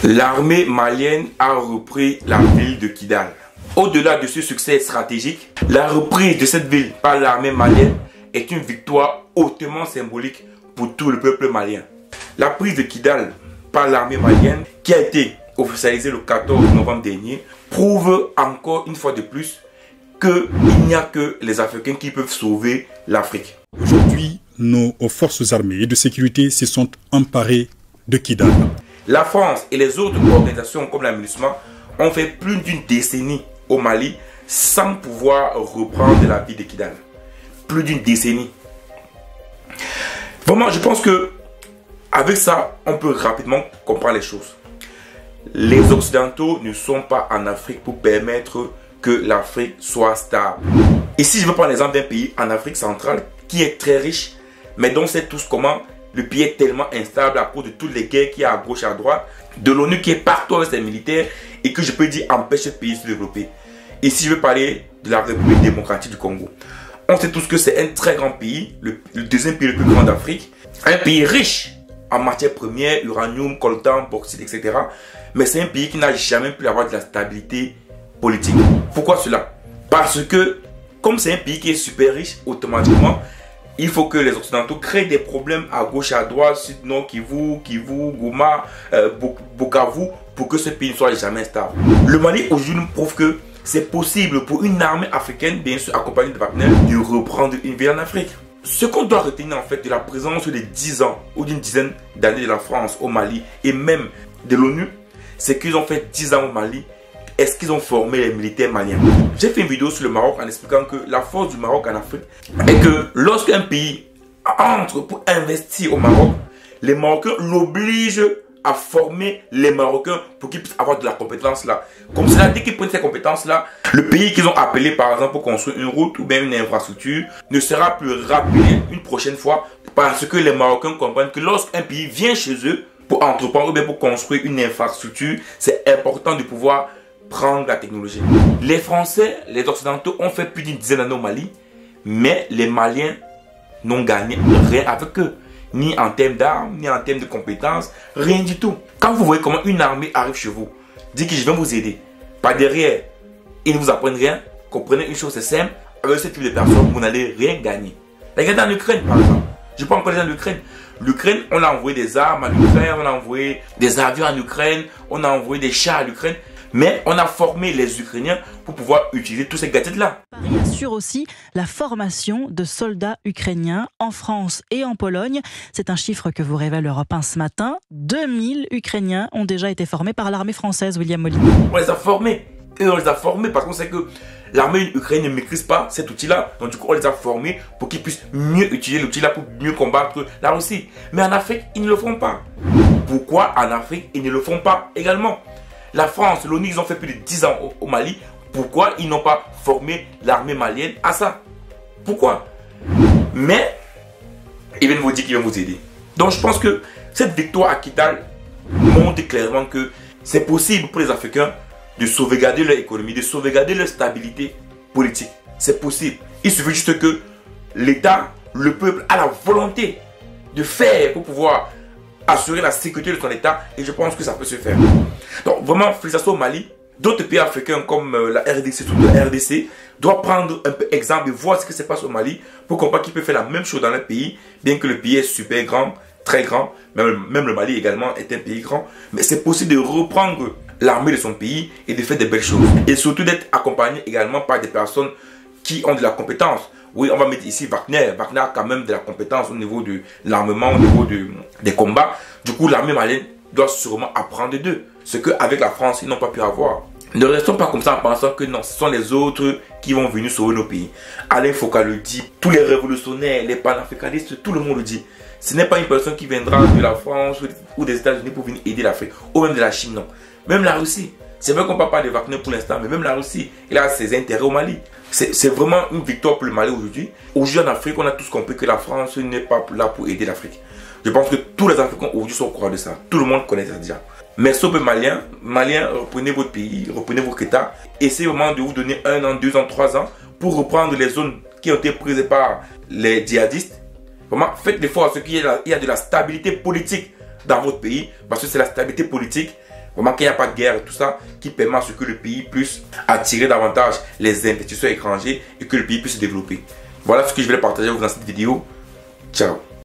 L'armée malienne a repris la ville de Kidal. Au-delà de ce succès stratégique, la reprise de cette ville par l'armée malienne est une victoire hautement symbolique pour tout le peuple malien. La prise de Kidal par l'armée malienne, qui a été officialisée le 14 novembre dernier, prouve encore une fois de plus qu'il n'y a que les Africains qui peuvent sauver l'Afrique. Aujourd'hui, nos forces armées et de sécurité se sont emparées de Kidal. La France et les autres organisations comme la MINUSMA ont fait plus d'une décennie au Mali sans pouvoir reprendre la ville de Kidal. Plus d'une décennie. Vraiment, je pense que avec ça, on peut rapidement comprendre les choses. Les Occidentaux ne sont pas en Afrique pour permettre que l'Afrique soit stable. Ici, je veux prendre l'exemple d'un pays en Afrique centrale qui est très riche, mais dont on sait tous comment le pays est tellement instable à cause de toutes les guerres qu'il y a à gauche et à droite, de l'ONU qui est partout avec ses militaires et que je peux dire empêche ce pays de se développer. Ici, je veux parler de la République démocratique du Congo. On sait tous que c'est un très grand pays, le deuxième pays le plus grand d'Afrique, un pays riche en matières premières, uranium, coltan, bauxite, etc. Mais c'est un pays qui n'a jamais pu avoir de la stabilité politique. Pourquoi cela? Parce que, comme c'est un pays qui est super riche, automatiquement, il faut que les Occidentaux créent des problèmes à gauche et à droite, Sud, Nord, Kivu, Gouma, Bukavu, pour que ce pays ne soit jamais stable. Le Mali aujourd'hui nous prouve que c'est possible pour une armée africaine, bien sûr accompagnée de Wagner, de reprendre une ville en Afrique. Ce qu'on doit retenir en fait de la présence de 10 ans ou d'une dizaine d'années de la France au Mali et même de l'ONU, c'est qu'ils ont fait 10 ans au Mali. Est-ce qu'ils ont formé les militaires maliens? J'ai fait une vidéo sur le Maroc en expliquant que la force du Maroc en Afrique est que lorsqu'un pays entre pour investir au Maroc, les Marocains l'obligent à former les Marocains pour qu'ils puissent avoir de la compétence là. Comme cela, dès qu'ils prennent ces compétences là, le pays qu'ils ont appelé par exemple pour construire une route ou bien une infrastructure ne sera plus rappelé une prochaine fois parce que les Marocains comprennent que lorsqu'un pays vient chez eux pour entreprendre ou bien pour construire une infrastructure, c'est important de pouvoir prendre la technologie. Les Français, les Occidentaux ont fait plus d'une dizaine d'années au Mali, mais les Maliens n'ont gagné rien avec eux. Ni en termes d'armes, ni en termes de compétences, rien du tout. Quand vous voyez comment une armée arrive chez vous, dit que je vais vous aider, par derrière, ils ne vous apprennent rien, comprenez une chose, c'est simple, avec ce type de personnes, vous n'allez rien gagner. Regardez en Ukraine par exemple. Je prends encore les gens d'Ukraine. L'Ukraine, on a envoyé des armes à l'Ukraine, on a envoyé des avions en Ukraine, on a envoyé des chars à l'Ukraine. Mais on a formé les Ukrainiens pour pouvoir utiliser tous ces gadgets-là. Paris assure aussi la formation de soldats ukrainiens en France et en Pologne. C'est un chiffre que vous révèle Europe 1 ce matin. 2000 Ukrainiens ont déjà été formés par l'armée française, William Molyneux. On les a formés. Et on les a formés parce qu'on sait que l'armée ukrainienne ne maîtrise pas cet outil-là. Donc du coup, on les a formés pour qu'ils puissent mieux utiliser l'outil-là pour mieux combattre la Russie. Mais en Afrique, ils ne le font pas. Pourquoi en Afrique, ils ne le font pas également? La France, l'ONU, ils ont fait plus de 10 ans au Mali. Pourquoi ils n'ont pas formé l'armée malienne à ça? Pourquoi? Mais, ils viennent vous dire qu'ils vont vous aider. Donc je pense que cette victoire à Kidal montre clairement que c'est possible pour les Africains de sauvegarder leur économie, de sauvegarder leur stabilité politique. C'est possible. Il suffit juste que l'État, le peuple, a la volonté de faire pour pouvoir assurer la sécurité de son État, et je pense que ça peut se faire. Donc vraiment, félicitations au Mali. D'autres pays africains comme la RDC, surtout la RDC, doivent prendre un peu exemple et voir ce qui se passe au Mali pour comprendre qu'ils peuvent faire la même chose dans leur pays, bien que le pays est super grand, très grand, même le Mali également est un pays grand, mais c'est possible de reprendre l'armée de son pays et de faire des belles choses. Et surtout d'être accompagné également par des personnes qui ont de la compétence. Oui, on va mettre ici Wagner. Wagner a quand même de la compétence au niveau de l'armement, au niveau des combats. Du coup, l'armée malienne doit sûrement apprendre d'eux. Ce qu'avec la France, ils n'ont pas pu avoir. Ne restons pas comme ça en pensant que non, ce sont les autres qui vont venir sauver nos pays. Alain Foucault le dit, tous les révolutionnaires, les panafricanistes, tout le monde le dit. Ce n'est pas une personne qui viendra de la France ou des États-Unis pour venir aider l'Afrique, ou même de la Chine, non. Même la Russie. C'est vrai qu'on ne parle pas de Wagner pour l'instant, mais même la Russie, il a ses intérêts au Mali. C'est vraiment une victoire pour le Mali aujourd'hui. Aujourd'hui en Afrique, on a tous compris que la France n'est pas là pour aider l'Afrique. Je pense que tous les Africains aujourd'hui sont au courant de ça. Tout le monde connaît ça déjà. Mais sauf les Maliens, reprenez votre pays, reprenez votre État. Essayez vraiment de vous donner 1 an, 2 ans, 3 ans pour reprendre les zones qui ont été prises par les djihadistes. Vraiment, faites l'effort à ce qu'il y a de la stabilité politique dans votre pays. Parce que c'est la stabilité politique vraiment qu'il n'y a pas de guerre et tout ça, qui permet à ce que le pays puisse attirer davantage les investisseurs étrangers et que le pays puisse se développer. Voilà ce que je voulais partager avec vous dans cette vidéo. Ciao.